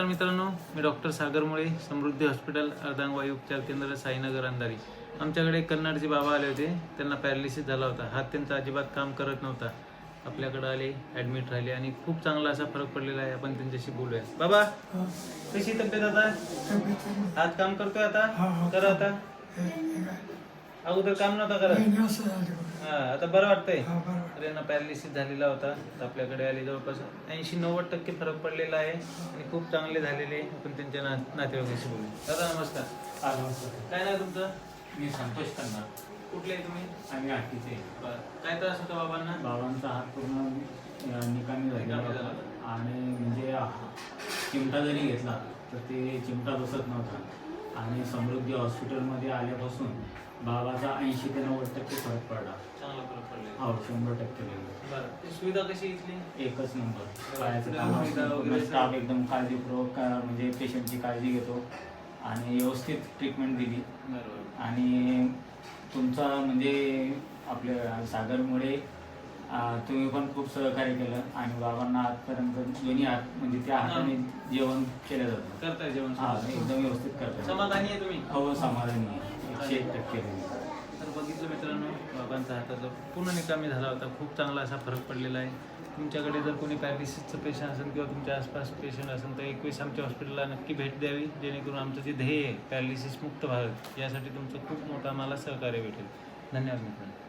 मित्रांनो, मी डॉक्टर सागर मुळे, समृद्धी हॉस्पिटल, अर्धांगवायू उपचार केंद्र, साईनगर, अंधारी. आमच्याकडे कन्नडचे बाबा आले होते. त्यांना पॅरालिसिस झाला होता. हात त्यांचा अजिबात काम करत नव्हता. आपल्याकडे आले, ॲडमिट राहिले आणि खूप चांगला असा फरक पडलेला आहे. आपण त्यांच्याशी बोलूया. बाबा, कशी तब्येत आता? हात काम करतोय आता? करा आता. अगोदर काम नव्हता करत. आता बरं वाटतंय. तर यांना पॅरालिसिस झालेला होता. तर आपल्याकडे आले, जवळपास 80-90% फरक पडलेला आहे आणि खूप चांगले झालेले. आपण त्यांच्या नातेवाईकाशी बोलू. दादा नमस्कार. काय नाव तुमचं? मी संतोष करणार. कुठले आहे तुम्ही? आम्ही आठवीचे. बरं, काय त्रास होता बाबांना? बाबांचा हात पूर्ण निकामी झालेला होता आणि म्हणजे चिमटा जरी घेतला तर ते चिमटा बसत नव्हता. आणि समृद्धी हॉस्पिटलमध्ये आल्यापासून बाबाचा 80 ते 90% फरक पडला. चांगला फरक पडलेला. हो, 100% बरं, ती सुविधा कशी इथली? एकच नंबर. सुविधा वगैरे स्टाफ एकदम काळजीपूर्वक म्हणजे पेशंटची काळजी घेतो आणि व्यवस्थित ट्रीटमेंट दिली. बरोबर. आणि तुमचा म्हणजे आपल्या सागरमुळे तुम्ही पण खूप सहकार्य केलं आणि बाबांना आजपर्यंत दोन्ही हात म्हणजे त्या हाताने जेवण केलं जातं. करताय जेवण? हा, एकदम व्यवस्थित करतात. समाधानी आहे तुम्ही? हो, समाधानी आहे. 100% तर बघितलं मित्रांनो, बाबांचा हाताचा पूर्ण निकामी झाला होता. खूप चांगला असा फरक पडलेला आहे. तुमच्याकडे जर कोणी पॅरालिसिसचं पेशंट असेल किंवा तुमच्या आसपास पेशंट असेल तर 21 आमच्या हॉस्पिटलला नक्की भेट द्यावी, जेणेकरून आमचं जे ध्येय आहे पॅरालिसिस मुक्त भारत, यासाठी तुमचं खूप मोठं आम्हाला सहकार्य भेटेल. धन्यवाद मित्रांनो.